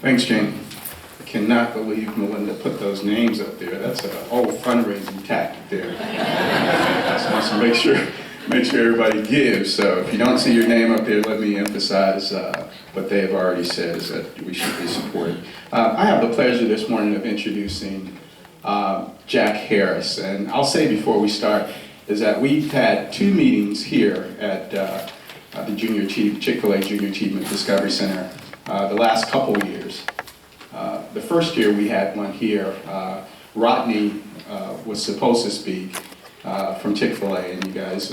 Thanks, Jane. I cannot believe Melinda put those names up there. That's an old fundraising tactic there. Just wants to make sure everybody gives. So if you don't see your name up there, let me emphasize what they have already said is that we should be supported. I have the pleasure this morning of introducing Jack Harris. And I'll say before we start is that we've had 2 meetings here at the Chick-fil-A Junior Achievement Discovery Center the last couple years. The first year we had one here, Rodney was supposed to speak from Chick-fil-A, and you guys,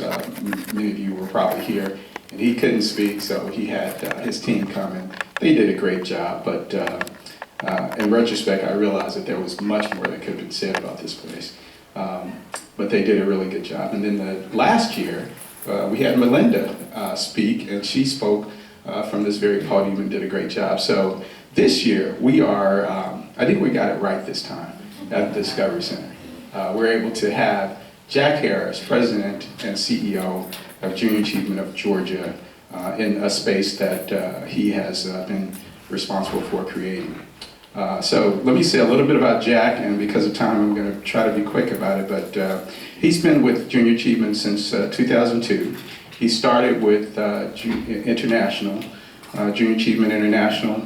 many of you were probably here, and he couldn't speak, so he had his team come, and they did a great job, but in retrospect, I realized that there was much more that could have been said about this place, but they did a really good job. And then the last year, we had Melinda speak, and she spoke from this very podium and did a great job. So this year, we are, I think we got it right this time at the Discovery Center. We're able to have Jack Harris, President and CEO of Junior Achievement of Georgia, in a space that he has been responsible for creating. So let me say a little bit about Jack, and because of time, I'm going to try to be quick about it, but he's been with Junior Achievement since 2002. He started with International, Junior Achievement International.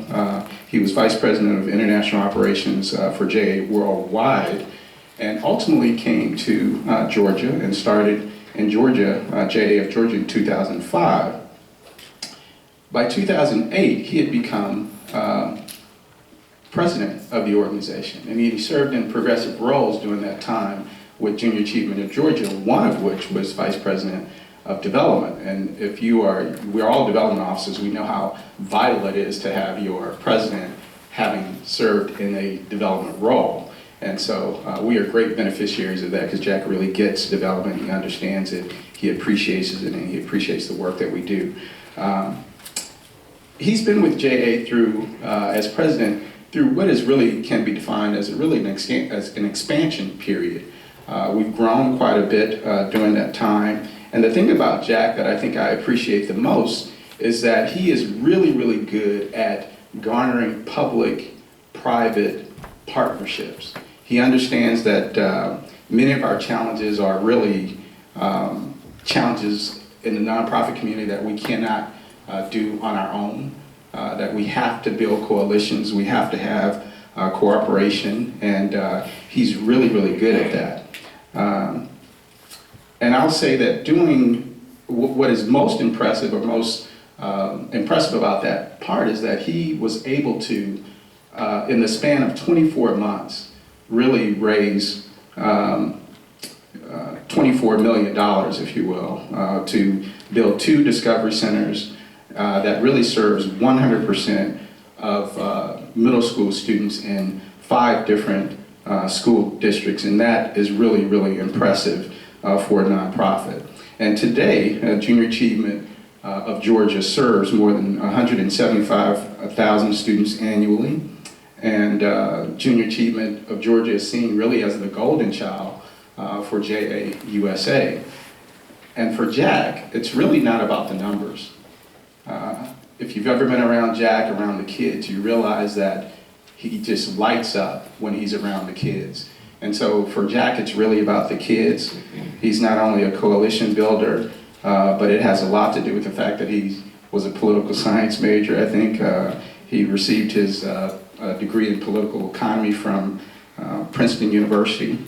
He was Vice President of International Operations for JA Worldwide, and ultimately came to Georgia and started in Georgia, JA of Georgia in 2005. By 2008, he had become president of the organization, and he served in progressive roles during that time with Junior Achievement of Georgia, one of which was Vice President of Development. And if we're all development officers, we know how vital it is to have your president having served in a development role. And so we are great beneficiaries of that because Jack really gets development, he understands it, he appreciates it, and he appreciates the work that we do. He's been with JA through, as president, through what is really can be defined as an expansion period. We've grown quite a bit during that time. And the thing about Jack that I think I appreciate the most is that he is really, really good at garnering public-private partnerships. He understands that many of our challenges are really challenges in the nonprofit community that we cannot do on our own, that we have to build coalitions, we have to have cooperation, and he's really, really good at that. And I'll say that doing what is most impressive or most impressive about that part is that he was able to, in the span of 24 months, really raise $24 million, if you will, to build 2 discovery centers that really serves 100% of middle school students in 5 different school districts, and that is really, really impressive for a nonprofit. And today, Junior Achievement of Georgia serves more than 175,000 students annually, and Junior Achievement of Georgia is seen really as the golden child for JA USA. And for Jack, it's really not about the numbers. If you've ever been around Jack, around the kids, you realize that he just lights up when he's around the kids. And so for Jack, it's really about the kids. He's not only a coalition builder, but it has a lot to do with the fact that he was a political science major. I think he received his degree in political economy from Princeton University.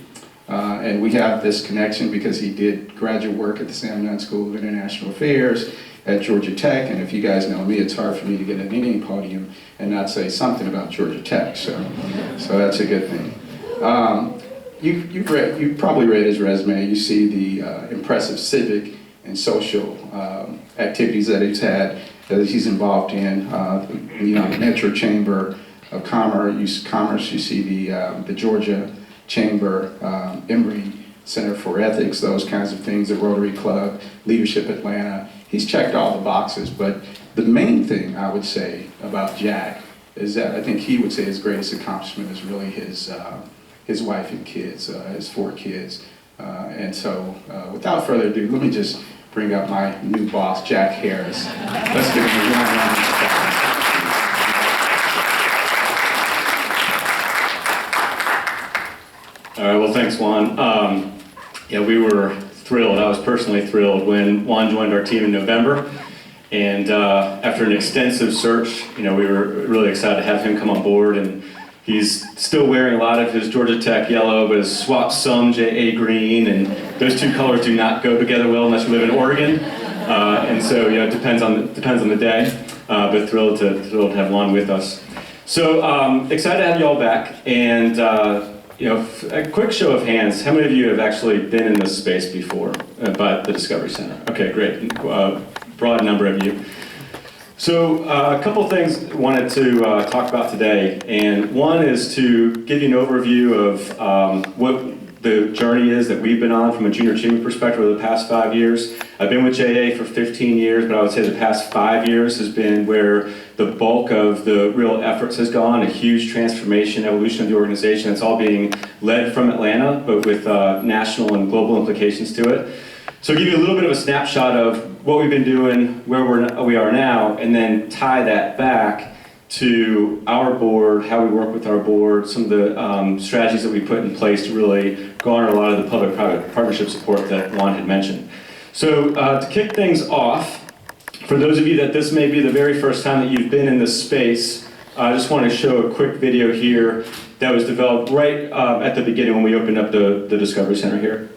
And we have this connection because he did graduate work at the Sam Nunn School of International Affairs at Georgia Tech, and if you guys know me, it's hard for me to get at any podium and not say something about Georgia Tech, so that's a good thing. You've probably read his resume. You see the impressive civic and social activities that he's had, that he's involved in. The Metro Chamber of Commerce. You see the Georgia Chamber, Emory Center for Ethics, those kinds of things. The Rotary Club, Leadership Atlanta. He's checked all the boxes, but the main thing I would say about Jack is that I think he would say his greatest accomplishment is really his wife and kids, his 4 kids. And so without further ado, let me just bring up my new boss, Jack Harris. Let's give him a round of applause. thanks, Juan. Yeah, we were thrilled. I was personally thrilled when Juan joined our team in November. And after an extensive search, we were really excited to have him come on board. And he's still wearing a lot of his Georgia Tech yellow, but has swapped some JA green. And those two colors do not go together well unless you live in Oregon. And so, it depends on the day. But thrilled to have Juan with us. So excited to have you all back. And a quick show of hands, how many of you have actually been in this space before by the Discovery Center? Okay, great. Broad number of you. So a couple things I wanted to talk about today, and one is to give you an overview of what the journey is that we've been on from a junior achievement perspective over the past 5 years. I've been with JA for 15 years, but I would say the past 5 years has been where the bulk of the real efforts has gone, a huge transformation, evolution of the organization. It's all being led from Atlanta, but with national and global implications to it. So I'll give you a little bit of a snapshot of what we've been doing, where we are now, and then tie that back to our board, how we work with our board, some of the strategies that we put in place to really garner a lot of the public-private partnership support that Juan had mentioned. So to kick things off, for those of you that this may be the very first time that you've been in this space, I just want to show a quick video here that was developed right at the beginning when we opened up the Discovery Center here.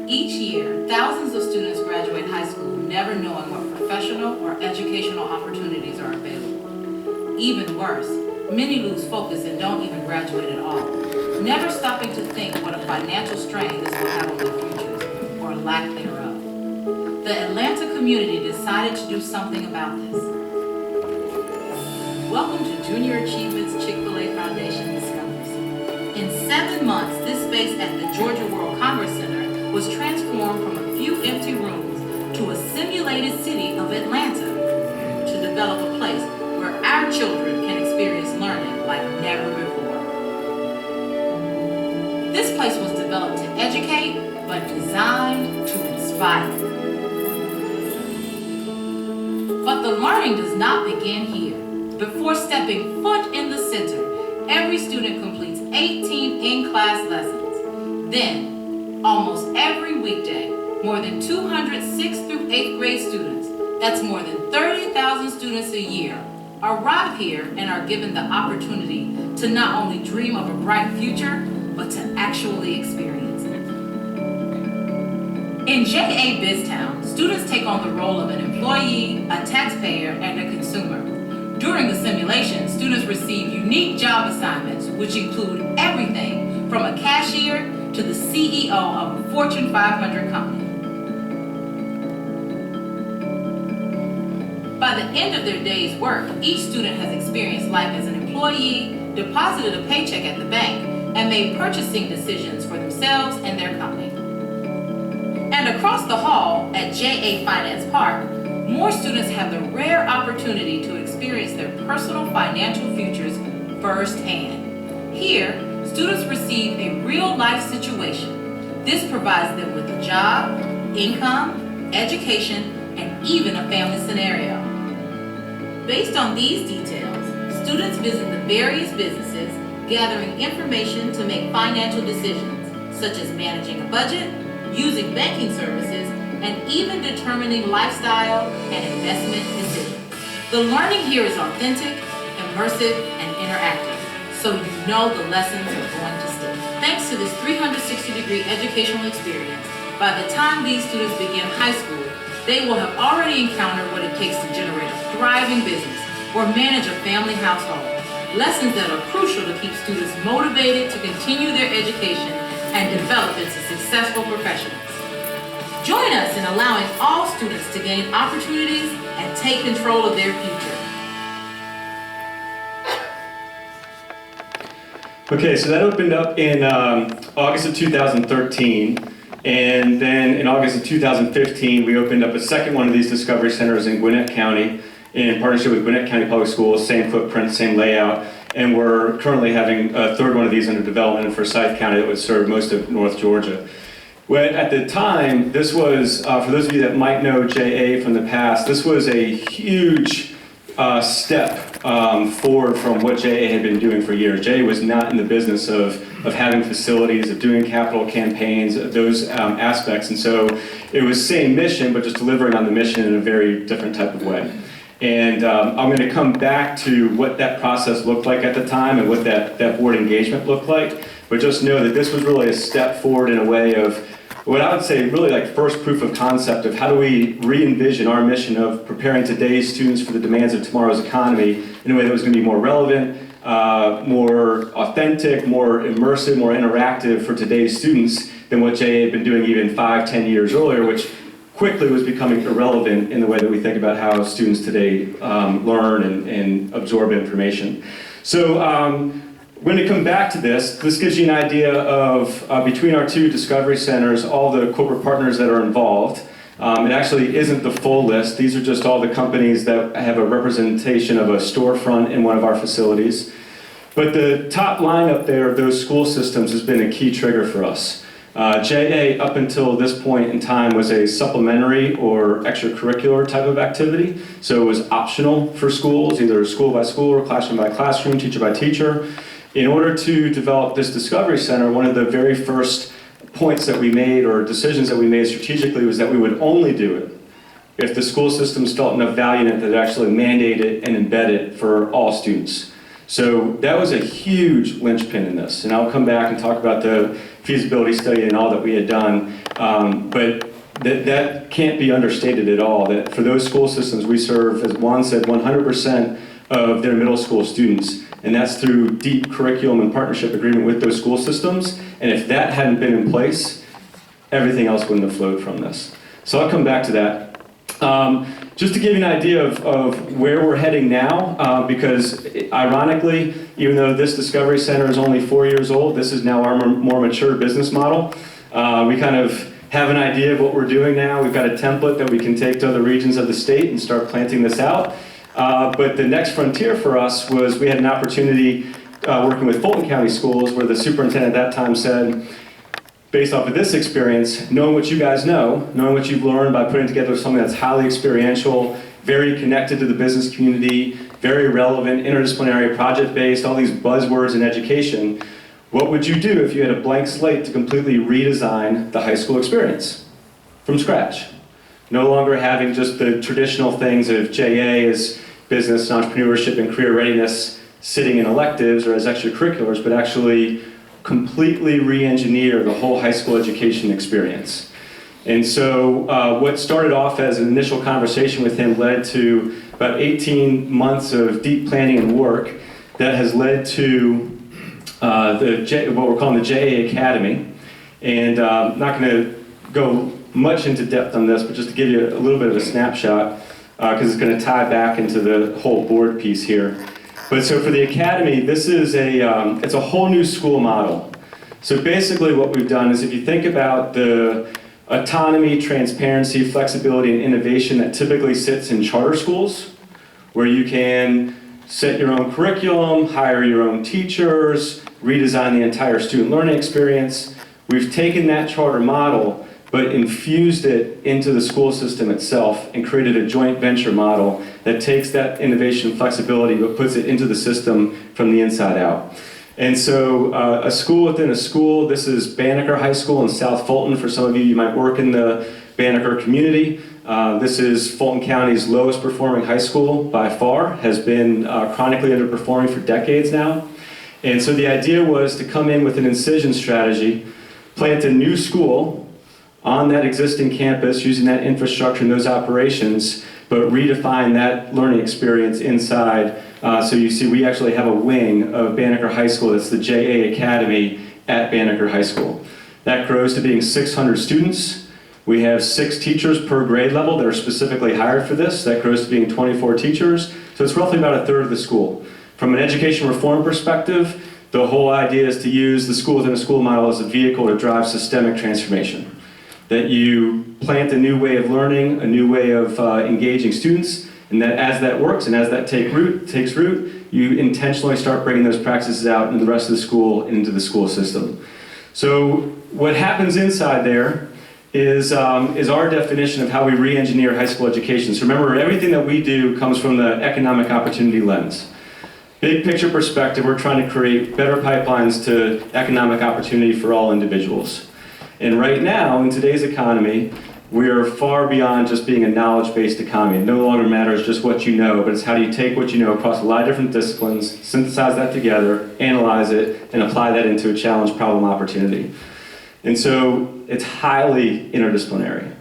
Each year, thousands of students graduate high school never knowing what professional or educational opportunities are available. Even worse, many lose focus and don't even graduate at all, never stopping to think what a financial strain this will have on their futures, or lack thereof. The Atlanta community decided to do something about this. Welcome to Junior Achievement's Chick-fil-A Foundation Discovery Center. In 7 months, this space at the Georgia World Congress Center was transformed from a few empty rooms to a simulated city of Atlanta to develop a place where our children can experience learning like never before. This place was developed to educate, but designed to inspire. But the learning does not begin here. Before stepping foot in the center, every student completes 18 in-class lessons. Then, almost every weekday, more than 200 6th through 8th grade students, that's more than 30,000 students a year, arrive here and are given the opportunity to not only dream of a bright future, but to actually experience it. In JA BizTown, students take on the role of an employee, a taxpayer, and a consumer. During the simulation, students receive unique job assignments, which include everything from a cashier to the CEO of a Fortune 500 company. By the end of their day's work, each student has experienced life as an employee, deposited a paycheck at the bank, and made purchasing decisions for themselves and their company. And across the hall at JA Finance Park, more students have the rare opportunity to experience their personal financial futures firsthand. Here, students receive a real-life situation. This provides them with a job, income, education, and even a family scenario. Based on these details, students visit the various businesses, gathering information to make financial decisions, such as managing a budget, using banking services, and even determining lifestyle and investment decisions. The learning here is authentic, immersive, and interactive, so you know the lessons are going to stick. Thanks to this 360-degree educational experience, by the time these students begin high school, they will have already encountered what it takes to generate a thriving business or manage a family household. Lessons that are crucial to keep students motivated to continue their education and develop into successful professionals. Join us in allowing all students to gain opportunities and take control of their future. Okay, so that opened up in August of 2013, and then in August of 2015, we opened up a second one of these Discovery Centers in Gwinnett County in partnership with Gwinnett County Public Schools, same footprint, same layout, and we're currently having a third one of these under development in Forsyth County that would serve most of North Georgia. Well, at the time, this was, for those of you that might know JA from the past, this was a huge step forward from what JA had been doing for years. JA was not in the business of having facilities, of doing capital campaigns, those aspects. And so it was same mission, but just delivering on the mission in a very different type of way. And I'm going to come back to what that process looked like at the time and what that board engagement looked like. But just know that this was really a step forward in a way of what I would say really like first proof of concept of how do we re-envision our mission of preparing today's students for the demands of tomorrow's economy in a way that was going to be more relevant, more authentic, more immersive, more interactive for today's students than what JA had been doing even 5, 10 years earlier, which quickly was becoming irrelevant in the way that we think about how students today learn and absorb information. So we're going to come back to this. This gives you an idea of, between our two Discovery Centers, all the corporate partners that are involved. It actually isn't the full list. These are just all the companies that have a representation of a storefront in one of our facilities. But the top line up there of those school systems has been a key trigger for us. JA, up until this point in time, was a supplementary or extracurricular type of activity. So it was optional for schools, either school by school or classroom by classroom, teacher by teacher. In order to develop this Discovery Center, one of the very first points that we made or decisions that we made strategically was that we would only do it if the school systems felt enough value in it that actually mandate it and embed it for all students. So that was a huge linchpin in this. And I'll come back and talk about the feasibility study and all that we had done. But that can't be understated at all, that for those school systems we serve, as Juan said, 100% of their middle school students. And that's through deep curriculum and partnership agreement with those school systems. And if that hadn't been in place, everything else wouldn't have flowed from this. So I'll come back to that. Just to give you an idea of where we're heading now, because ironically, even though this Discovery Center is only 4 years old, this is now our more mature business model. We kind of have an idea of what we're doing now. We've got a template that we can take to other regions of the state and start planting this out. But the next frontier for us was we had an opportunity working with Fulton County Schools where the superintendent at that time said, based off of this experience, knowing what you guys know, knowing what you've learned by putting together something that's highly experiential, very connected to the business community, very relevant, interdisciplinary, project-based, all these buzzwords in education, what would you do if you had a blank slate to completely redesign the high school experience from scratch? No longer having just the traditional things of JA as business and entrepreneurship and career readiness sitting in electives or as extracurriculars, but actually completely re-engineer the whole high school education experience. And so what started off as an initial conversation with him led to about 18 months of deep planning and work that has led to what we're calling the JA Academy. And I'm not going to go much into depth on this, but just to give you a little bit of a snapshot, because it's going to tie back into the whole board piece here. But so for the Academy, this is it's a whole new school model. So basically what we've done is if you think about the autonomy, transparency, flexibility, and innovation that typically sits in charter schools, where you can set your own curriculum, hire your own teachers, redesign the entire student learning experience, we've taken that charter model but infused it into the school system itself and created a joint venture model that takes that innovation flexibility but puts it into the system from the inside out. And so a school within a school, this is Banneker High School in South Fulton. For some of you might work in the Banneker community. This is Fulton County's lowest performing high school by far, has been chronically underperforming for decades now. And so the idea was to come in with an incision strategy, plant a new school on that existing campus using that infrastructure and those operations, but redefine that learning experience inside. So you see we actually have a wing of Banneker High School, that's the JA Academy at Banneker High School. That grows to being 600 students. We have 6 teachers per grade level that are specifically hired for this. That grows to being 24 teachers. So it's roughly about a third of the school. From an education reform perspective, the whole idea is to use the school within a school model as a vehicle to drive systemic transformation. That you plant a new way of learning, a new way of engaging students, and that as that works and as that takes root, you intentionally start bringing those practices out in the rest of the school and into the school system. So what happens inside there is our definition of how we re-engineer high school education. So remember, everything that we do comes from the economic opportunity lens. Big picture perspective, we're trying to create better pipelines to economic opportunity for all individuals. And right now, in today's economy, we are far beyond just being a knowledge-based economy. It no longer matters just what you know, but it's how do you take what you know across a lot of different disciplines, synthesize that together, analyze it, and apply that into a challenge, problem, opportunity. And so it's highly interdisciplinary.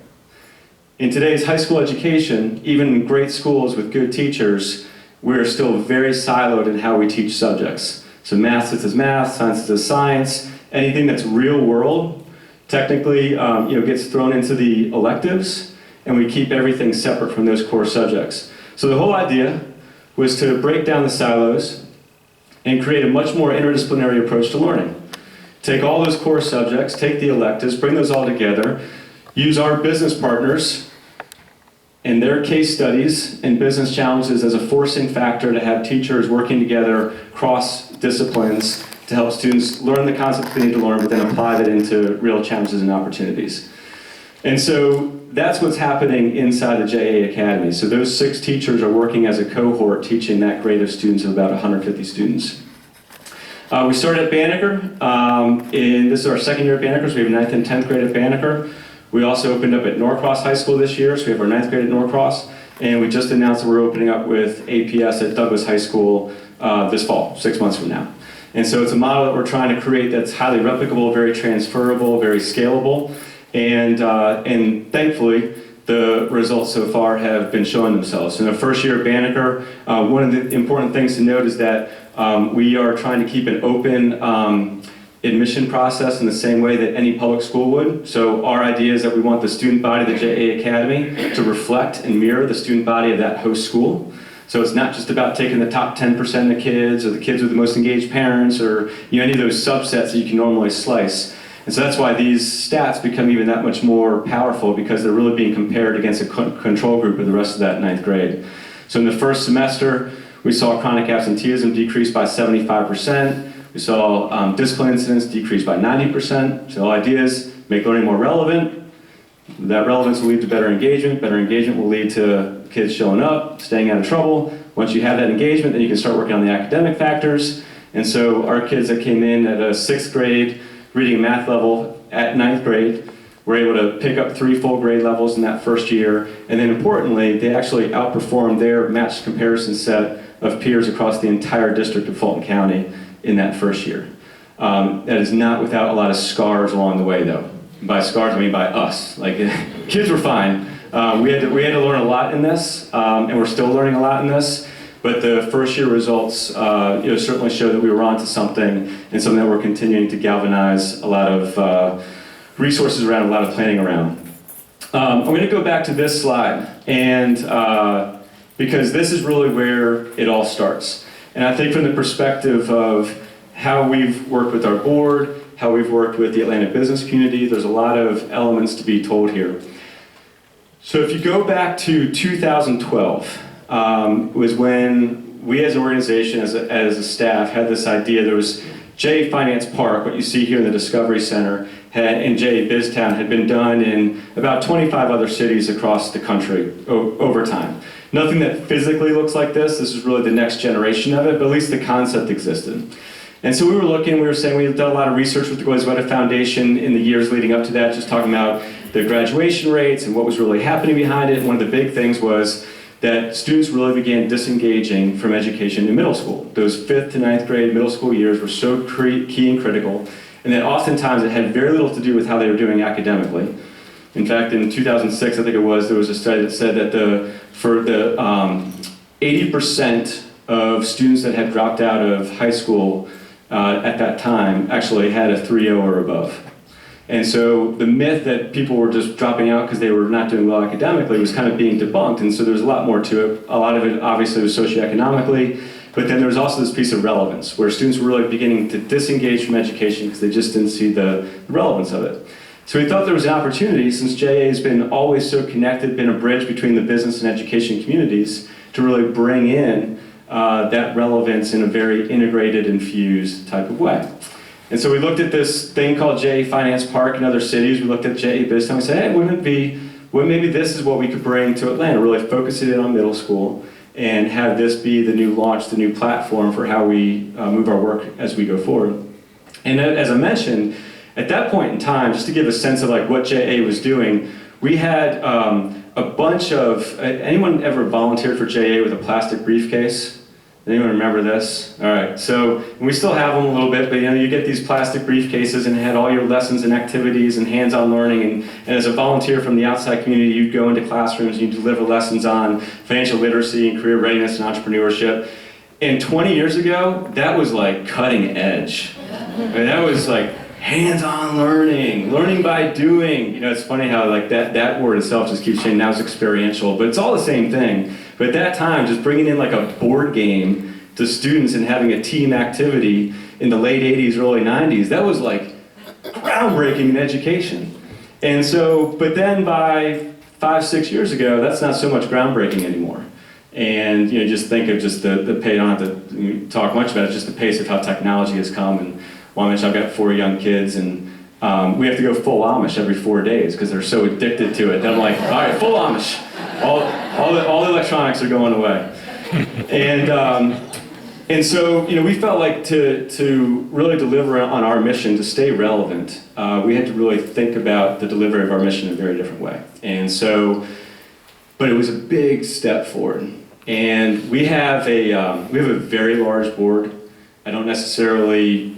In today's high school education, even in great schools with good teachers, we're still very siloed in how we teach subjects. So math sits as math, science sits as science. Anything that's real world technically gets thrown into the electives, and we keep everything separate from those core subjects. So the whole idea was to break down the silos and create a much more interdisciplinary approach to learning. Take all those core subjects, take the electives, bring those all together, use our business partners and their case studies and business challenges as a forcing factor to have teachers working together across disciplines to help students learn the concepts they need to learn, but then apply that into real challenges and opportunities. And so that's what's happening inside the JA Academy. So those 6 teachers are working as a cohort teaching that grade of students of about 150 students. We started at Banneker, this is our second year at Banneker, so we have 9th and 10th grade at Banneker. We also opened up at Norcross High School this year, so we have our 9th grade at Norcross, and we just announced that we're opening up with APS at Douglas High School this fall, 6 months from now. And so it's a model that we're trying to create that's highly replicable, very transferable, very scalable, and thankfully, the results so far have been showing themselves. In the first year at Banneker, one of the important things to note is that we are trying to keep an open admission process in the same way that any public school would. So our idea is that we want the student body of the JA Academy to reflect and mirror the student body of that host school. So it's not just about taking the top 10% of the kids or the kids with the most engaged parents or any of those subsets that you can normally slice. And so that's why these stats become even that much more powerful, because they're really being compared against a control group of the rest of that 9th grade. So in the first semester, we saw chronic absenteeism decrease by 75%. We saw discipline incidents decrease by 90%. So the idea is make learning more relevant. That relevance will lead to better engagement. Better engagement will lead to kids showing up, staying out of trouble. Once you have that engagement, then you can start working on the academic factors. And so our kids that came in at a 6th grade reading and math level at 9th grade were able to pick up 3 full grade levels in that first year. And then importantly, they actually outperformed their matched comparison set of peers across the entire district of Fulton County in that first year. That is not without a lot of scars along the way, though. By scars, I mean by us. Like, kids were fine. We had to learn a lot in this, and we're still learning a lot in this. But the first year results certainly show that we were onto something, and something that we're continuing to galvanize a lot of resources around, a lot of planning around. I'm going to go back to this slide, and because this is really where it all starts. And I think from the perspective of how we've worked with our board, how we've worked with the Atlanta business community, there's a lot of elements to be told here. So if you go back to 2012, was when we as an organization, as a staff, had this idea. There was JA Finance Park, what you see here in the Discovery Center, and JA BizTown had been done in about 25 other cities across the country over time. Nothing that physically looks like this. This is really the next generation of it, but at least the concept existed. And so we were looking, we were saying we've done a lot of research with the Gillespie Foundation in the years leading up to that, just talking about the graduation rates and what was really happening behind it. And one of the big things was that students really began disengaging from education in middle school. Those 5th to 9th grade middle school years were so key and critical, and that oftentimes it had very little to do with how they were doing academically. In fact, in 2006, I think it was, there was a study that said that for the 80% of students that had dropped out of high school at that time actually had a 3.0 or above. And so the myth that people were just dropping out because they were not doing well academically was kind of being debunked, and so there's a lot more to it. A lot of it obviously was socioeconomically, but then there was also this piece of relevance, where students were really beginning to disengage from education because they just didn't see the relevance of it. So we thought there was an opportunity, since JA has been always so connected, been a bridge between the business and education communities, to really bring in that relevance in a very integrated and fused type of way. And so we looked at this thing called JA Finance Park in other cities. We looked at JA BizTown. We said, hey, maybe this is what we could bring to Atlanta, really focus it in on middle school and have this be the new launch, the new platform for how we move our work as we go forward. And as I mentioned, at that point in time, just to give a sense of like what JA was doing, we had a bunch of, anyone ever volunteered for JA with a plastic briefcase? Anyone remember this? All right, so and we still have them a little bit, but you get these plastic briefcases and it had all your lessons and activities and hands-on learning, and as a volunteer from the outside community, you'd go into classrooms and you'd deliver lessons on financial literacy and career readiness and entrepreneurship. And 20 years ago, that was like cutting edge. I mean, that was like hands-on learning by doing. It's funny how like that word itself just keeps changing. Now it's experiential, but it's all the same thing. But at that time, just bringing in like a board game to students and having a team activity in the late 80s, early 90s, that was like groundbreaking in education. And so, but then by 5-6 years ago, that's not so much groundbreaking anymore. And just think of just the pace, I don't have to talk much about it, just the pace of how technology has come. And well, I mentioned I've got 4 young kids, and we have to go full Amish every 4 days because they're so addicted to it. I'm like, all right, full Amish. All the electronics are going away. And so, we felt like to really deliver on our mission, to stay relevant, we had to really think about the delivery of our mission in a very different way. And so, but it was a big step forward. And we have a very large board. I don't necessarily,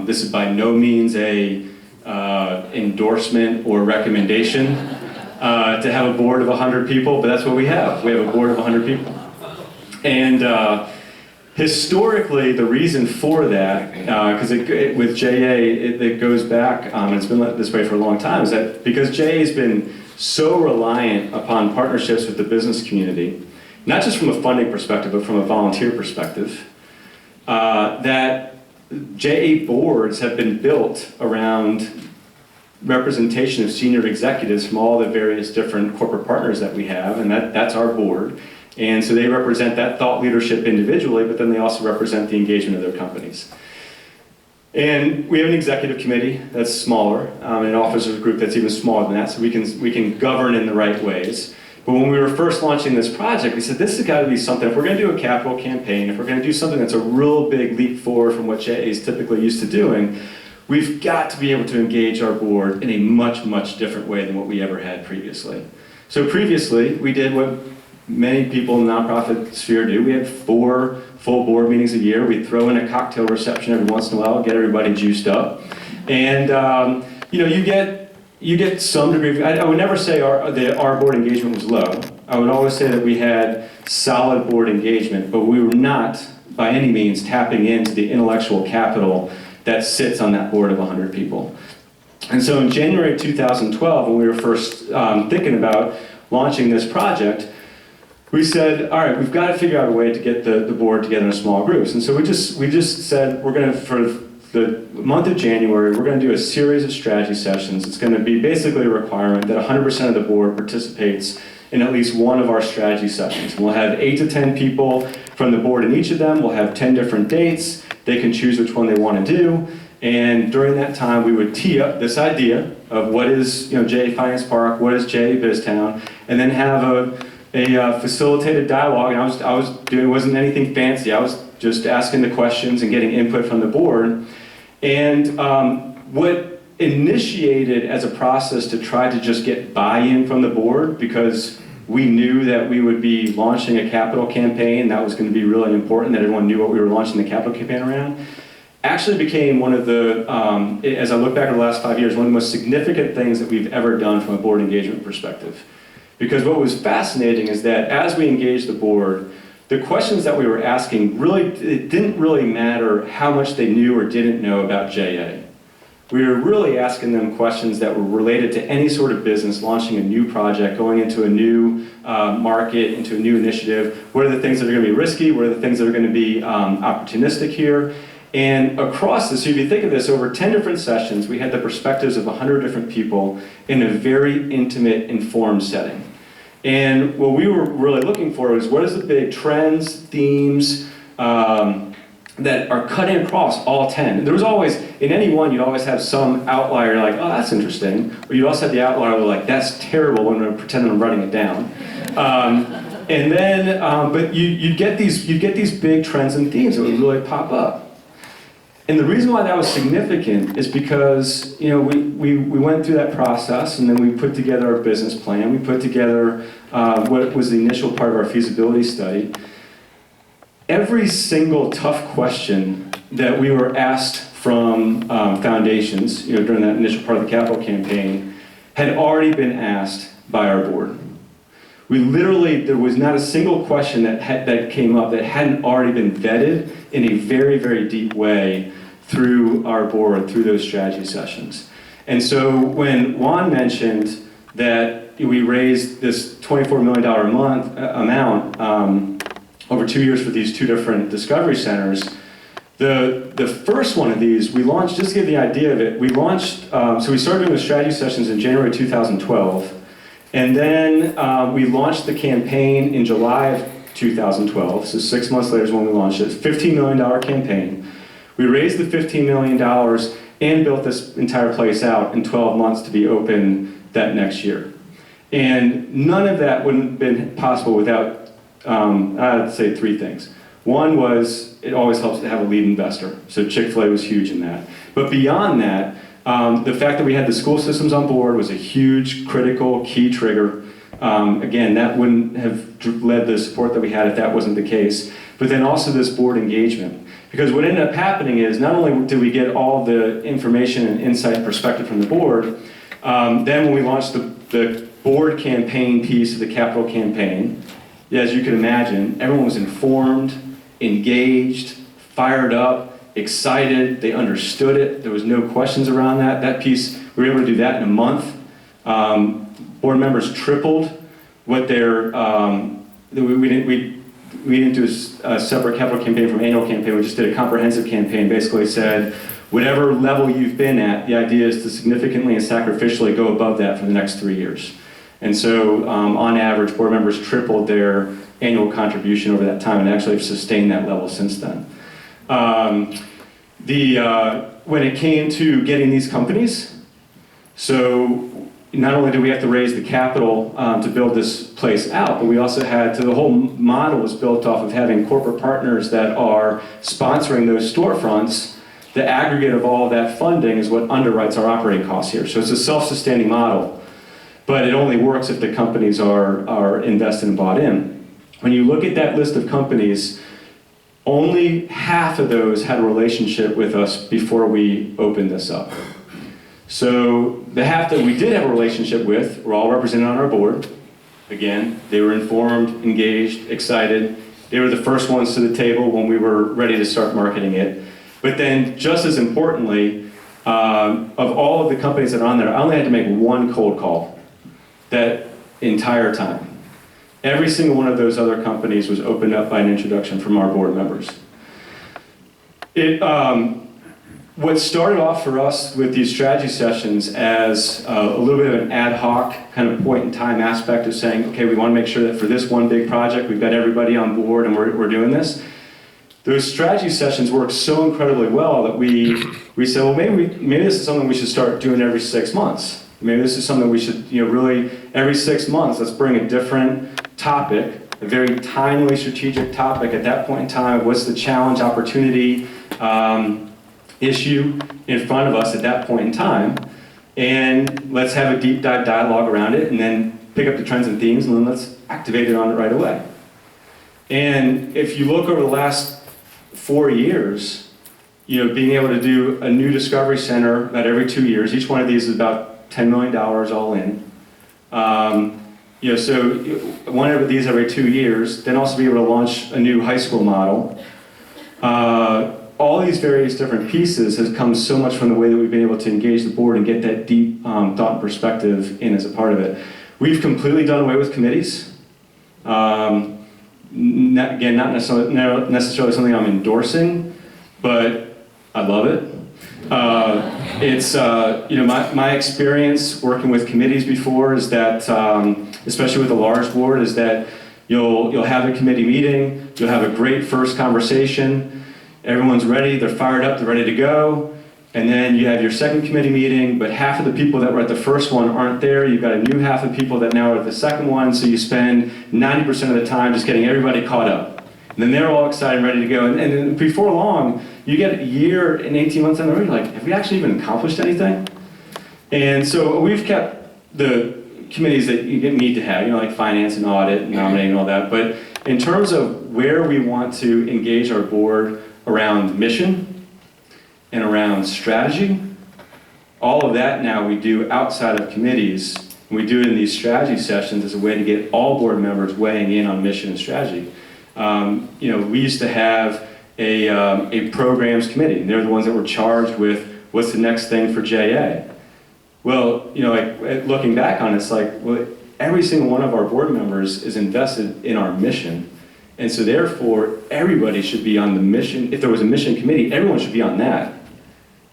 this is by no means a endorsement or recommendation to have a board of 100 people, but that's what we have. We have a board of 100 people. And historically, the reason for that, because with JA, it goes back, and it's been this way for a long time, is that because JA has been so reliant upon partnerships with the business community, not just from a funding perspective, but from a volunteer perspective, that JA boards have been built around representation of senior executives from all the various different corporate partners that we have, and that's our board. And so they represent that thought leadership individually, but then they also represent the engagement of their companies. And we have an executive committee that's smaller, and an officers group that's even smaller than that, so we can govern in the right ways. But when we were first launching this project, we said this has got to be something, if we're going to do a capital campaign, if we're going to do something that's a real big leap forward from what JA is typically used to doing, we've got to be able to engage our board in a much, much different way than what we ever had previously. So previously, we did what many people in the nonprofit sphere do. We had 4 full board meetings a year. We'd throw in a cocktail reception every once in a while, get everybody juiced up. And you get some degree of, I would never say our board engagement was low. I would always say that we had solid board engagement, but we were not by any means tapping into the intellectual capital that sits on that board of 100 people. And so in January 2012, when we were first thinking about launching this project, we said, all right, we've got to figure out a way to get the board together in small groups. And so we just said, we're going to, for the month of January, we're going to do a series of strategy sessions. It's going to be basically a requirement that 100% of the board participates in at least one of our strategy sessions. We'll have 8 to 10 people from the board in each of them. We'll have 10 different dates. They can choose which one they want to do. And during that time, we would tee up this idea of what is JA Finance Park, what is JA BizTown, and then have a facilitated dialogue. And I was doing, it wasn't anything fancy. I was just asking the questions and getting input from the board. And what initiated as a process to try to just get buy-in from the board, because we knew that we would be launching a capital campaign, that was going to be really important, that everyone knew what we were launching the capital campaign around, actually became one of the, as I look back over the last 5 years, one of the most significant things that we've ever done from a board engagement perspective. Because what was fascinating is that as we engaged the board, the questions that we were asking it didn't really matter how much they knew or didn't know about JA. We were really asking them questions that were related to any sort of business, launching a new project, going into a new market, into a new initiative. What are the things that are going to be risky? What are the things that are going to be opportunistic here? And across this, so if you think of this, over 10 different sessions, we had the perspectives of 100 different people in a very intimate, informed setting. And what we were really looking for was what is the big trends, themes, that are cutting across all 10. There was always, in any one, you'd always have some outlier like, oh, that's interesting. Or you'd also have the outlier like, that's terrible when I'm pretending I'm writing it down. And then, but you'd get these big trends and themes that would really pop up. And the reason why that was significant is because, you know, we went through that process, and then we put together our business plan. We put together what was the initial part of our feasibility study. Every single tough question that we were asked from foundations, you know, during that initial part of the capital campaign, had already been asked by our board. We literally, there was not a single question that came up that hadn't already been vetted in a very, very deep way through our board, through those strategy sessions. And so when Juan mentioned that we raised this $24 million a month amount over 2 years for these 2 different discovery centers, the first one of these, we launched, just to give the idea of it, we launched, so we started doing the strategy sessions in January 2012. And then we launched the campaign in July of 2012, so 6 months later is when we launched it. $15 million campaign. We raised the $15 million and built this entire place out in 12 months to be open that next year. And none of that wouldn't have been possible without, I'd say 3 things. One was, it always helps to have a lead investor. So Chick-fil-A was huge in that. But beyond that, the fact that we had the school systems on board was a huge, critical, key trigger. Again, that wouldn't have led the support that we had if that wasn't the case. But then also this board engagement. Because what ended up happening is, not only did we get all the information and insight and perspective from the board, then when we launched the board campaign piece of the capital campaign, as you can imagine, everyone was informed, engaged, fired up, excited, they understood it, there was no questions around that. That piece, we were able to do that in a month. Board members tripled what their, we didn't do a separate capital campaign from annual campaign, we just did a comprehensive campaign, basically said, whatever level you've been at, the idea is to significantly and sacrificially go above that for the next 3 years. And so, on average, board members tripled their annual contribution over that time and actually have sustained that level since then. When it came to getting these companies, so not only did we have to raise the capital to build this place out, but we also had to, the whole model was built off of having corporate partners that are sponsoring those storefronts. The aggregate of all of that funding is what underwrites our operating costs here. So it's a self-sustaining model, but it only works if the companies are invested and bought in. When you look at that list of companies, only half of those had a relationship with us before we opened this up. So the half that we did have a relationship with were all represented on our board. Again, they were informed, engaged, excited. They were the first ones to the table when we were ready to start marketing it. But then, just as importantly, of all of the companies that are on there, I only had to make one cold call that entire time. Every single one of those other companies was opened up by an introduction from our board members. What started off for us with these strategy sessions as a little bit of an ad hoc kind of point in time aspect of saying, okay, we want to make sure that for this one big project, we've got everybody on board and we're doing this. Those strategy sessions worked so incredibly well that we said, well, maybe this is something we should start doing every 6 months. Maybe this is something we should, really, every 6 months, let's bring a different topic, a very timely strategic topic at that point in time. What's the challenge, opportunity, issue in front of us at that point in time? And let's have a deep dive dialogue around it, and then pick up the trends and themes, and then let's activate it on it right away. And if you look over the last 4 years, being able to do a new discovery center about every 2 years, each one of these is about $10 million all in. So one of these every 2 years, then also be able to launch a new high school model. All these various different pieces has come so much from the way that we've been able to engage the board and get that deep thought and perspective in as a part of it. We've completely done away with committees. Not necessarily something I'm endorsing, but I love it. My experience working with committees before is that, especially with a large board, is that you'll have a committee meeting, you'll have a great first conversation, Everyone's ready, they're fired up, they're ready to go. And then you have your second committee meeting, but half of the people that were at the first one aren't there. You've got a new half of people that now are at the second one, so you spend 90% of the time just getting everybody caught up. And then they're all excited and ready to go. And then before long, you get a year and 18 months down the road, you're like, have we actually even accomplished anything? And so we've kept the committees that you need to have, like finance and audit and nominating and all that. But in terms of where we want to engage our board around mission, and around strategy, all of that now we do outside of committees. And we do it in these strategy sessions as a way to get all board members weighing in on mission and strategy. We used to have a programs committee, and they're the ones that were charged with what's the next thing for JA. Well, looking back on it, it's like, well, every single one of our board members is invested in our mission. And so therefore, everybody should be on the mission. If there was a mission committee, everyone should be on that.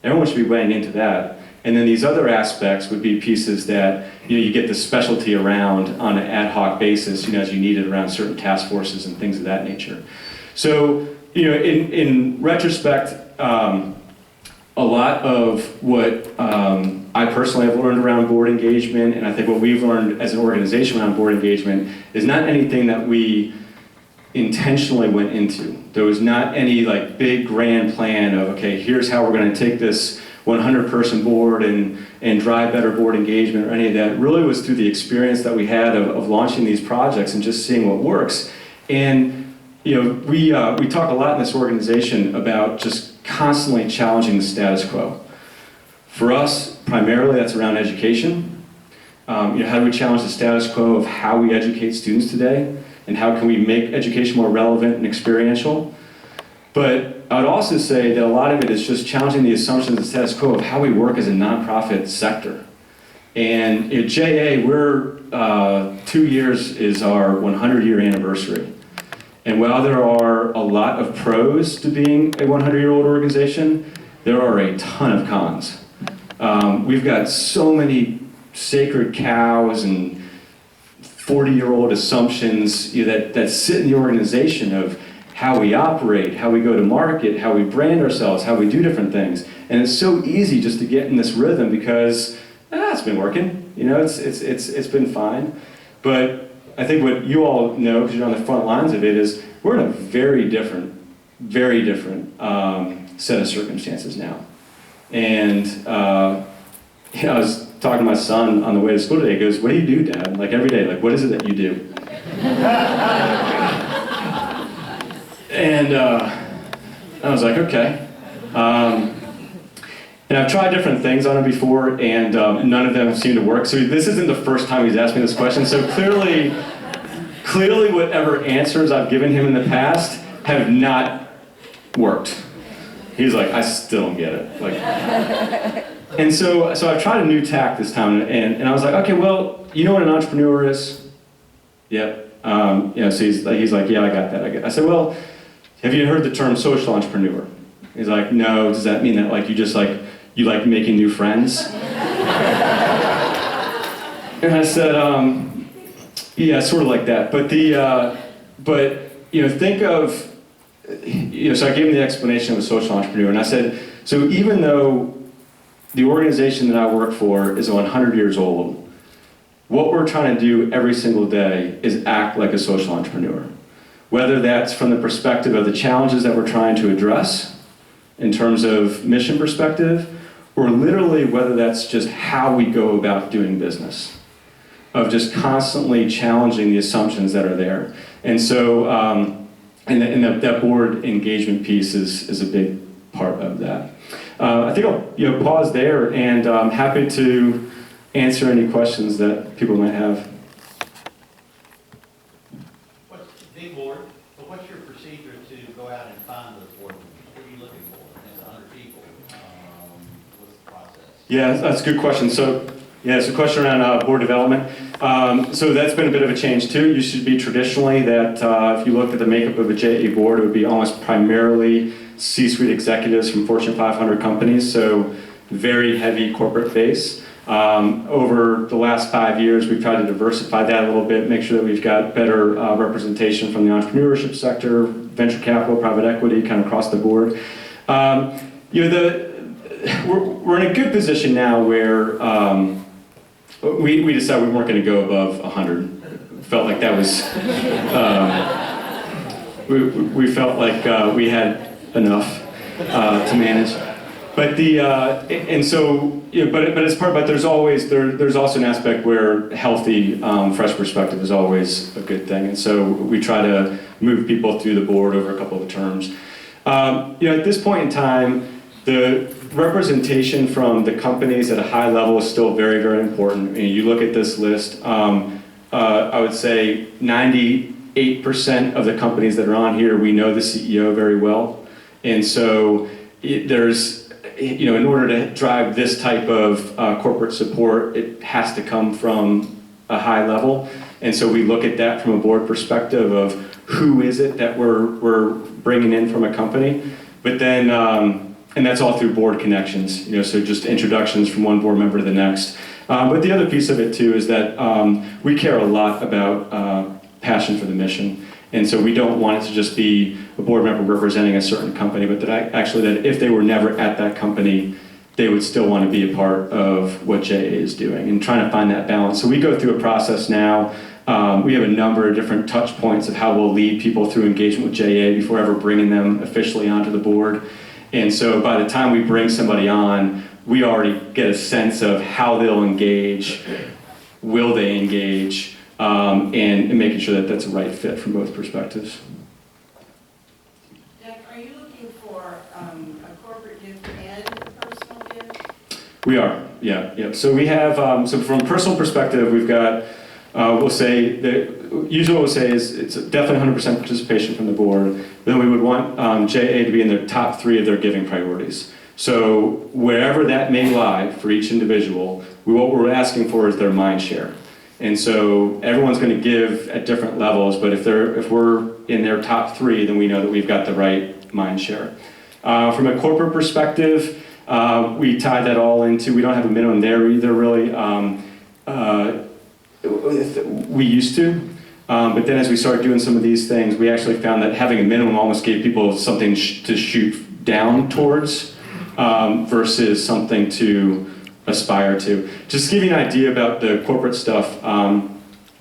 Everyone should be weighing into that. And then these other aspects would be pieces that you get the specialty around on an ad hoc basis, as you need it around certain task forces and things of that nature. So, in retrospect, a lot of what I personally have learned around board engagement, and I think what we've learned as an organization around board engagement, is not anything that we intentionally went into. There was not any big grand plan of, okay, here's how we're going to take this 100-person board and drive better board engagement or any of that. It really was through the experience that we had of launching these projects and just seeing what works. And we talk a lot in this organization about just constantly challenging the status quo. For us, primarily that's around education. How do we challenge the status quo of how we educate students today? And how can we make education more relevant and experiential? But I would also say that a lot of it is just challenging the assumptions and status quo of how we work as a nonprofit sector. And at JA, we're 2 years is our 100-year anniversary. And while there are a lot of pros to being a 100-year-old organization, there are a ton of cons. We've got so many sacred cows and 40-year-old assumptions that sit in the organization of how we operate, how we go to market, how we brand ourselves, how we do different things. And it's so easy just to get in this rhythm because it's been working. It's been fine. But I think what you all know, because you're on the front lines of it, is we're in a very different set of circumstances now. And I was talking to my son on the way to school today. He goes, "What do you do, Dad? Every day, what is it that you do?" And I was like, okay. And I've tried different things on him before, and none of them have seemed to work. So this isn't the first time he's asked me this question. So clearly whatever answers I've given him in the past have not worked. He's like, I still don't get it. And so I've tried a new tack this time, and I was like, okay, well, you know what an entrepreneur is? Yep. So he's like, yeah, I got that. I said, well, have you heard the term social entrepreneur? He's like, no. Does that mean that you like making new friends? And I said, yeah, sort of like that. But think of, so I gave him the explanation of a social entrepreneur, and I said, so even though the organization that I work for is 100 years old, what we're trying to do every single day is act like a social entrepreneur. Whether that's from the perspective of the challenges that we're trying to address in terms of mission perspective, or literally whether that's just how we go about doing business, of just constantly challenging the assumptions that are there. And so, that board engagement piece is a big part of that. I think I'll pause there, and I'm happy to answer any questions that people might have. What's big board? But what's your procedure to go out and find those board members? What are you looking for? It's 100 people. What's the process? Yeah, that's a good question. So, it's a question around board development. So that's been a bit of a change too. You should be traditionally that if you look at the makeup of a JA board, it would be almost primarily C-suite executives from Fortune 500 companies, so very heavy corporate base. Over the last 5 years, we've tried to diversify that a little bit, make sure that we've got better representation from the entrepreneurship sector, venture capital, private equity, kind of across the board. We're in a good position now where we decided we weren't going to go above 100. Felt like that was, we felt like we had enough to manage. But but there's also an aspect where healthy, fresh perspective is always a good thing. And so we try to move people through the board over a couple of terms. At this point in time, the representation from the companies at a high level is still very, very important. You look at this list, I would say 98% of the companies that are on here, we know the CEO very well. And so in order to drive this type of corporate support, it has to come from a high level. And so we look at that from a board perspective of who is it that we're bringing in from a company. But then, and that's all through board connections, so just introductions from one board member to the next. But the other piece of it too is that we care a lot about passion for the mission. And so we don't want it to just be a board member representing a certain company, but that if they were never at that company, they would still want to be a part of what JA is doing and trying to find that balance. So we go through a process now. We have a number of different touch points of how we'll lead people through engagement with JA before ever bringing them officially onto the board. And so by the time we bring somebody on, we already get a sense of how they'll engage, will they engage, and making sure that that's a right fit from both perspectives. Jack, are you looking for a corporate gift and a personal gift? We are, yeah. So we have, so from a personal perspective, we've got, we'll say, usually what we'll say is it's definitely 100% participation from the board. Then we would want JA to be in the top 3 of their giving priorities. So wherever that may lie for each individual, what we're asking for is their mind share. And so everyone's going to give at different levels, but if we're in their top 3, then we know that we've got the right mind share. From a corporate perspective, we tie that all into, we don't have a minimum there either really. We used to, but then as we started doing some of these things, we actually found that having a minimum almost gave people something to shoot down towards versus something to aspire to. Just to give you an idea about the corporate stuff,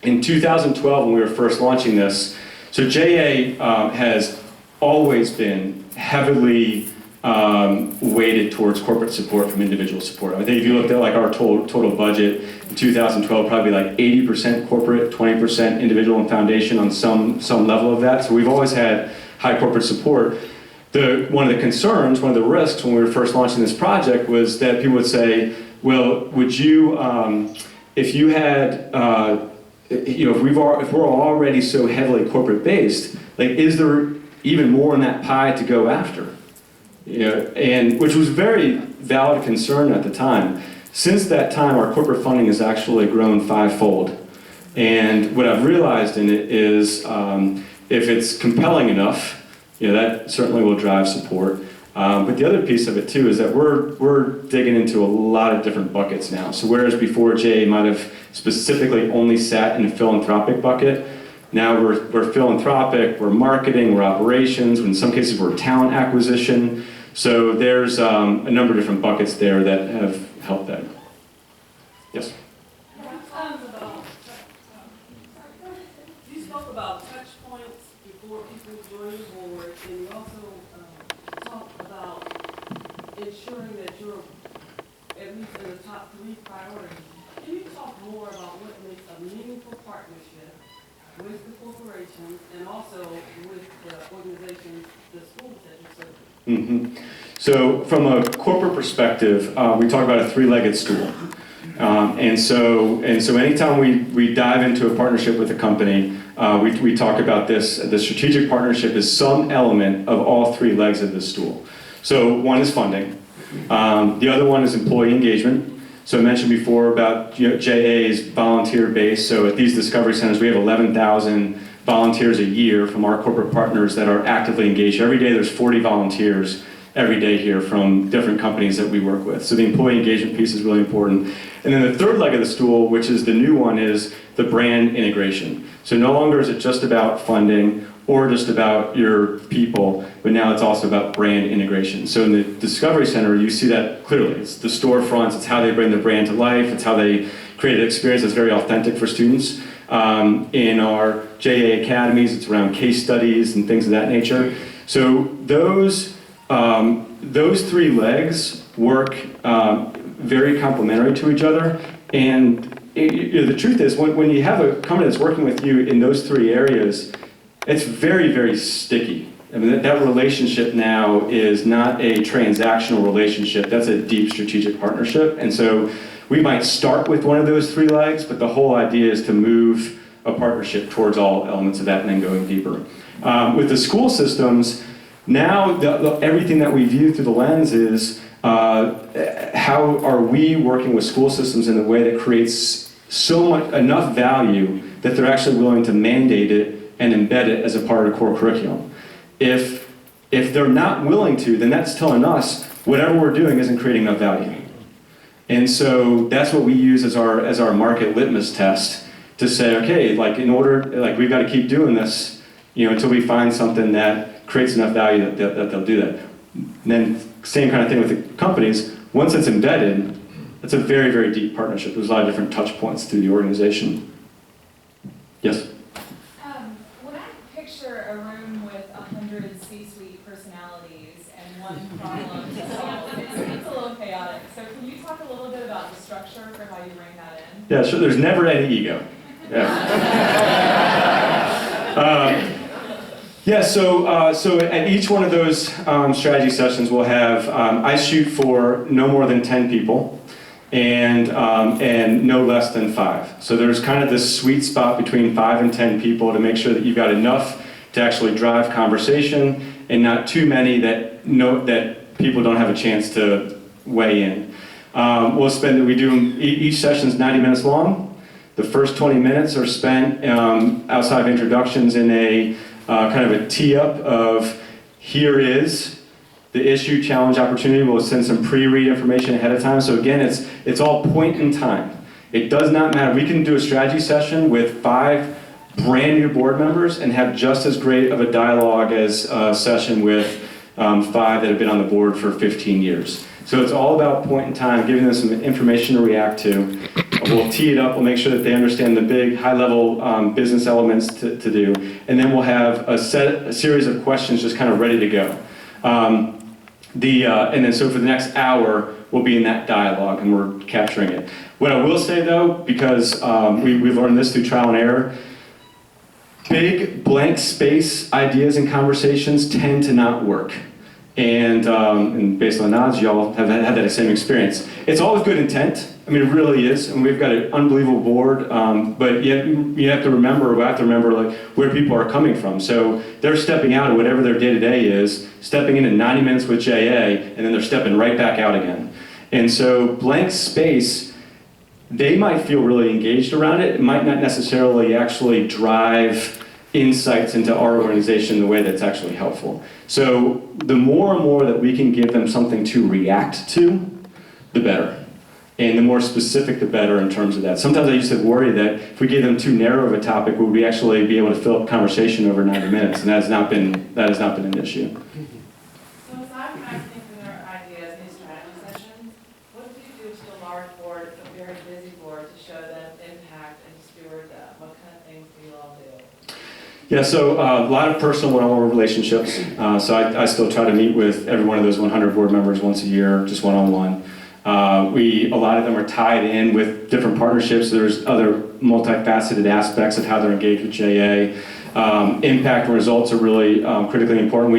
in 2012 when we were first launching this, so JA has always been heavily weighted towards corporate support from individual support. I think if you looked at like our total budget in 2012, probably like 80% corporate, 20% individual and foundation on some level of that. So we've always had high corporate support. One of the concerns, one of the risks when we were first launching this project was that people would say, well, would you, if you had, if we're already so heavily corporate based, like is there even more in that pie to go after? And which was very valid concern at the time. Since that time, our corporate funding has actually grown 5-fold. And what I've realized in it is if it's compelling enough, that certainly will drive support. But the other piece of it too is that we're digging into a lot of different buckets now. So whereas before JA might have specifically only sat in the philanthropic bucket, now we're philanthropic, we're marketing, we're operations, in some cases we're talent acquisition. So there's a number of different buckets there that have helped that. Yes? You spoke about touch points before people join the board, and you also talked about ensuring that you're at least in the top 3 priorities. Can you talk more about what makes a meaningful partnership with the corporations and also with the organizations, the schools that you serve? Mm-hmm. So from a corporate perspective, we talk about a 3-legged stool. And so anytime we dive into a partnership with a company, we talk about this. The strategic partnership is some element of all 3 legs of the stool. So one is funding. The other one is employee engagement. So I mentioned before about JA's volunteer base. So at these Discovery Centers, we have 11,000 volunteers a year from our corporate partners that are actively engaged. Every day there's 40 volunteers every day here from different companies that we work with. So the employee engagement piece is really important. And then the 3rd leg of the stool, which is the new one, is the brand integration. So no longer is it just about funding or just about your people, but now it's also about brand integration. So in the Discovery Center, you see that clearly. It's the storefronts, it's how they bring the brand to life, it's how they create an experience that's very authentic for students. In our JA academies, it's around case studies and things of that nature. So those three legs work very complementary to each other. And the truth is, when you have a company that's working with you in those three areas, it's very, very sticky. I mean, that relationship now is not a transactional relationship, that's a deep strategic partnership. And so we might start with one of those three legs, but the whole idea is to move a partnership towards all elements of that and then going deeper. With the school systems, now everything that we view through the lens is how are we working with school systems in a way that creates enough value that they're actually willing to mandate it and embed it as a part of the core curriculum. If they're not willing to, then that's telling us whatever we're doing isn't creating enough value. And so that's what we use as our market litmus test to say, okay, we've got to keep doing this, until we find something that creates enough value that they'll do that. And then same kind of thing with the companies. Once it's embedded, it's a very, very deep partnership. There's a lot of different touch points through the organization. Yes? When I picture a room with 100 C-suite personalities and one problem to solve, it's a little chaotic. So can you talk a little bit about the structure for how you bring that in? Yeah, sure. There's never any ego. Yeah. So at each one of those strategy sessions, we'll have, I shoot for no more than 10 people and no less than 5. So there's kind of this sweet spot between 5 and 10 people to make sure that you've got enough to actually drive conversation and not too many that people don't have a chance to weigh in. Each session is 90 minutes long. The first 20 minutes are spent outside of introductions in a kind of a tee-up of here is the issue, challenge, opportunity. We'll send some pre-read information ahead of time. So again, it's all point in time. It does not matter. We can do a strategy session with 5 brand new board members and have just as great of a dialogue as a session with 5 that have been on the board for 15 years. So it's all about point in time, giving them some information to react to. We'll tee it up, we'll make sure that they understand the big, high-level business elements to do, and then we'll have a series of questions just kind of ready to go. And then so for the next hour, we'll be in that dialogue, and we're capturing it. What I will say, though, because we've learned this through trial and error, big blank space ideas and conversations tend to not work. And based on the nods, y'all have had that same experience. It's always good intent. I mean, it really is. And we've got an unbelievable board, but yet you have to remember, where people are coming from. So they're stepping out of whatever their day-to-day is, stepping into 90 minutes with JA, and then they're stepping right back out again. And so blank space, they might feel really engaged around it. It might not necessarily actually drive insights into our organization in the way that's actually helpful. So the more and more that we can give them something to react to, the better. And the more specific, the better in terms of that. Sometimes I used to worry that if we gave them too narrow of a topic, would we actually be able to fill up conversation over 90 minutes? And that has not been an issue. So aside from asking for their ideas in these strategy sessions, what do you do to the large board, a very busy board, to show them impact and steward them? What kind of things do you all do? Yeah, so a lot of personal one-on-one relationships. So I still try to meet with every one of those 100 board members once a year, just one-on-one. A lot of them are tied in with different partnerships. There's other multifaceted aspects of how they're engaged with JA. Impact and results are really critically important.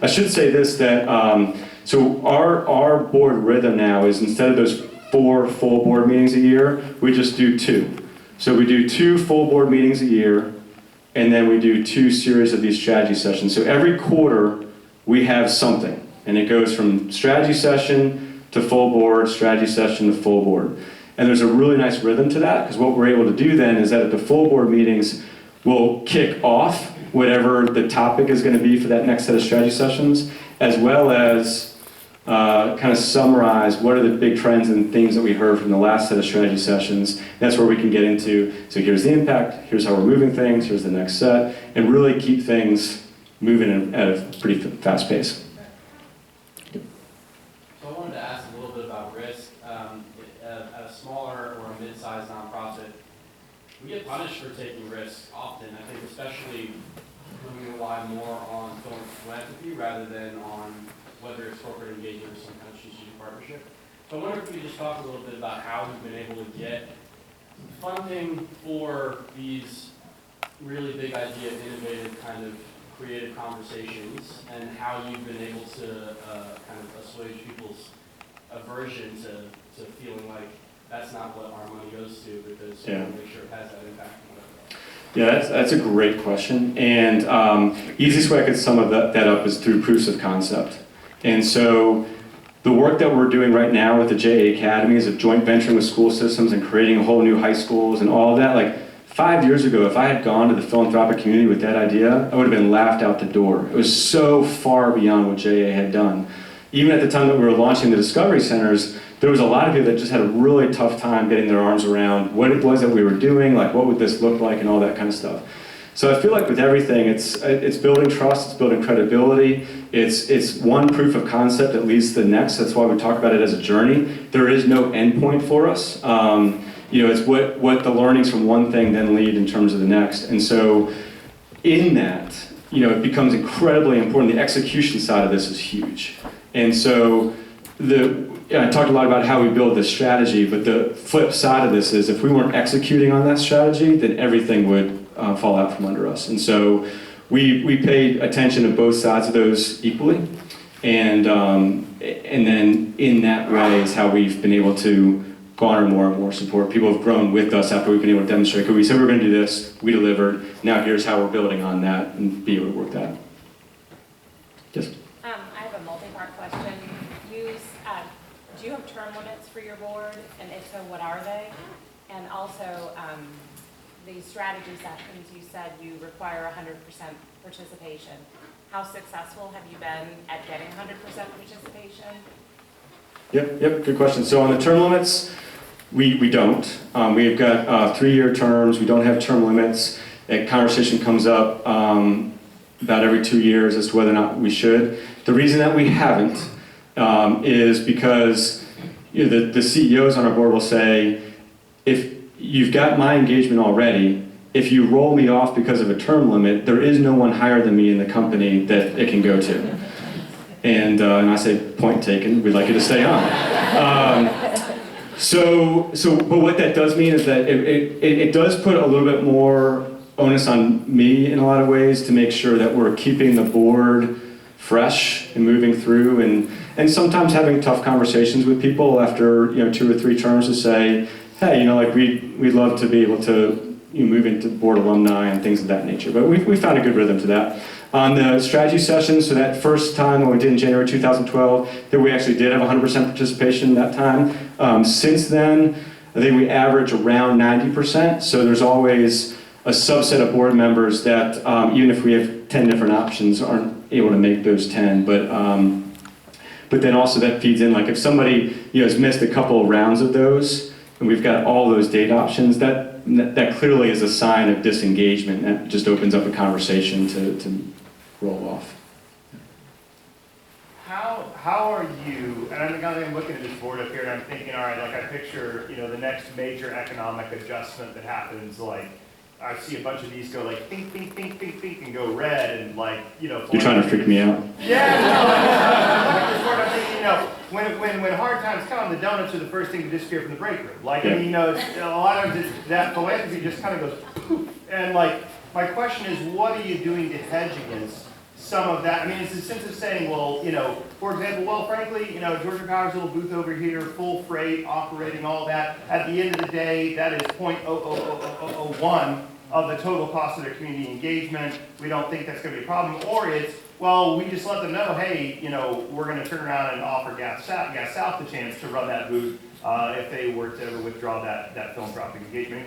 I should say this, that so our board rhythm now is instead of those 4 full board meetings a year, we just do 2. So we do 2 full board meetings a year, and then we do 2 series of these strategy sessions. So every quarter we have something, and it goes from strategy session to full board, strategy session to full board. And there's a really nice rhythm to that, because what we're able to do then is that at the full board meetings, we'll kick off whatever the topic is going to be for that next set of strategy sessions, as well as kind of summarize what are the big trends and themes that we heard from the last set of strategy sessions. That's where we can get into, so here's the impact, here's how we're moving things, here's the next set, and really keep things moving at a pretty fast pace. So I wanted to ask a little bit about risk. At a smaller or a mid-sized nonprofit, we get punished for taking risks often. I think especially when we rely more on philanthropy rather than on whether it's corporate engagement or some kind of strategic partnership. So I wonder if we could just talk a little bit about how we've been able to get funding for these really big idea, innovative kind of creative conversations, and how you've been able to kind of assuage people's aversion to feeling like that's not what our money goes to, because we want to make sure it has that impact on whatever. Yeah, that's a great question. And easiest way I could sum that up is through proofs of concept. And so the work that we're doing right now with the JA Academy is a joint venturing with school systems and creating a whole new high schools and all of that. Like 5 years ago, if I had gone to the philanthropic community with that idea, I would have been laughed out the door. It was so far beyond what JA had done. Even at the time that we were launching the Discovery Centers, there was a lot of people that just had a really tough time getting their arms around what it was that we were doing, like what would this look like and all that kind of stuff. So I feel like with everything, it's building trust, it's building credibility, it's one proof of concept that leads to the next. That's why we talk about it as a journey. There is no endpoint for us. It's what the learnings from one thing then lead in terms of the next. And so in that, it becomes incredibly important. The execution side of this is huge. And so I talked a lot about how we build this strategy, but the flip side of this is if we weren't executing on that strategy, then everything would fall out from under us. And so we paid attention to both sides of those equally. And then in that way is how we've been able to garner more and more support. People have grown with us after we've been able to demonstrate, okay, we said we were going to do this, we delivered, now here's how we're building on that and be able to work that. Yes? I have a multi-part question. Do you have term limits for your board? And if so, what are they? And also, the strategy sessions, you said you require 100% participation. How successful have you been at getting 100% participation? Yep, good question. So on the term limits, we don't. We've got 3-year terms. We don't have term limits. That conversation comes up about every 2 years as to whether or not we should. The reason that we haven't is because the CEOs on our board will say, if you've got my engagement already, if you roll me off because of a term limit, there is no one higher than me in the company that it can go to. And I say, point taken, we'd like you to stay on. But what that does mean is that it does put a little bit more onus on me in a lot of ways to make sure that we're keeping the board fresh and moving through, and sometimes having tough conversations with people after 2 or 3 terms to say, hey, we'd love to be able to move into board alumni and things of that nature. But we found a good rhythm to that. On the strategy sessions, so that first time when we did in January 2012, that we actually did have 100% participation that time. Since then, I think we average around 90%. So there's always a subset of board members that, even if we have 10 different options, aren't able to make those 10. But then also that feeds in, like if somebody has missed a couple of rounds of those, and we've got all those date options, that clearly is a sign of disengagement. That just opens up a conversation to roll off. How are you, and I'm looking at this board up here and I'm thinking, all right, like I picture, the next major economic adjustment that happens, like I see a bunch of these go like think, think, think, think, think, and go red, and like, You're trying to freak me out. Yeah, no, I'm thinking, when hard times come, the donuts are the first thing to disappear from the break room. Like, yeah. A lot of times that philanthropy just kind of goes poof. And like, my question is, what are you doing to hedge against some of that? I mean, it's a sense of saying, well, for example, frankly, Georgia Power's little booth over here, full freight, operating, all that. At the end of the day, that is 0.00001 of the total cost of their community engagement. We don't think that's going to be a problem. Or it's, well, we just let them know, hey, we're going to turn around and offer Gas South the chance to run that booth if they were to ever withdraw that philanthropic engagement.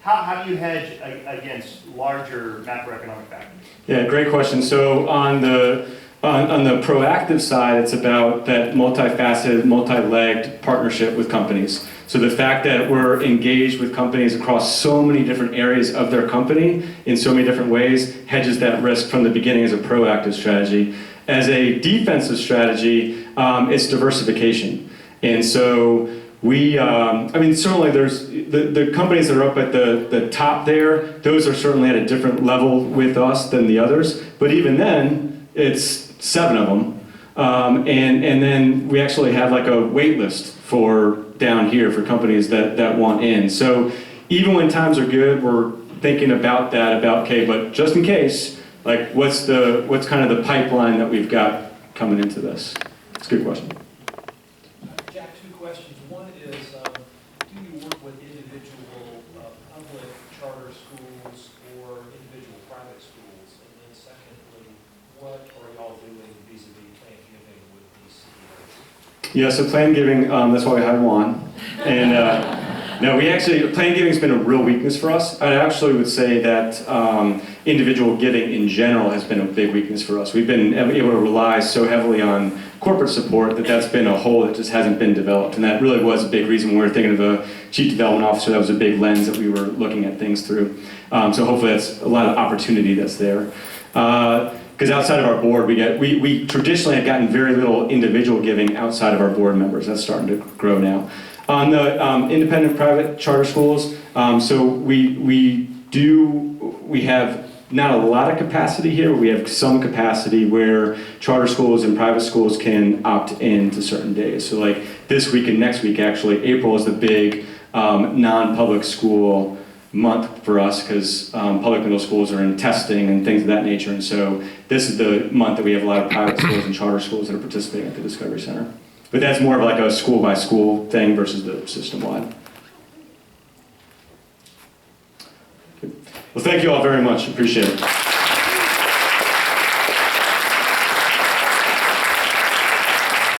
How do you hedge against larger macroeconomic factors? Yeah, great question. So on the On the proactive side, it's about that multifaceted, multi-legged partnership with companies. So the fact that we're engaged with companies across so many different areas of their company in so many different ways hedges that risk from the beginning as a proactive strategy. As a defensive strategy, it's diversification. And so we, I mean, certainly there's the companies that are up at the top there, those are certainly at a different level with us than the others. But even then, it's 7 of them. And then we actually have like a wait list for down here for companies that want in. So even when times are good, we're thinking about that, okay, but just in case, like what's kind of the pipeline that we've got coming into this? It's a good question. Jack, 2 questions. One is, do you work with individual public charter schools or individual private schools? And then secondly, what are y'all doing vis-a-vis plan giving with these CEOs? Yeah, so plan giving, that's why we hired Juan. And no, we actually, plan giving has been a real weakness for us. I actually would say that individual giving in general has been a big weakness for us. We've been able to rely so heavily on corporate support that's been a hole that just hasn't been developed. And that really was a big reason when we were thinking of a chief development officer. That was a big lens that we were looking at things through. So hopefully that's a lot of opportunity that's there. Because outside of our board, we traditionally have gotten very little individual giving outside of our board members. That's starting to grow now. On the independent private charter schools, so we have not a lot of capacity here. We have some capacity where charter schools and private schools can opt in to certain days. So like this week and next week, actually, April is the big non-public school month for us because public middle schools are in testing and things of that nature. And so this is the month that we have a lot of private schools and charter schools that are participating at the Discovery Center. But that's more of like a school by school thing versus the system wide. Well, thank you all very much. Appreciate it.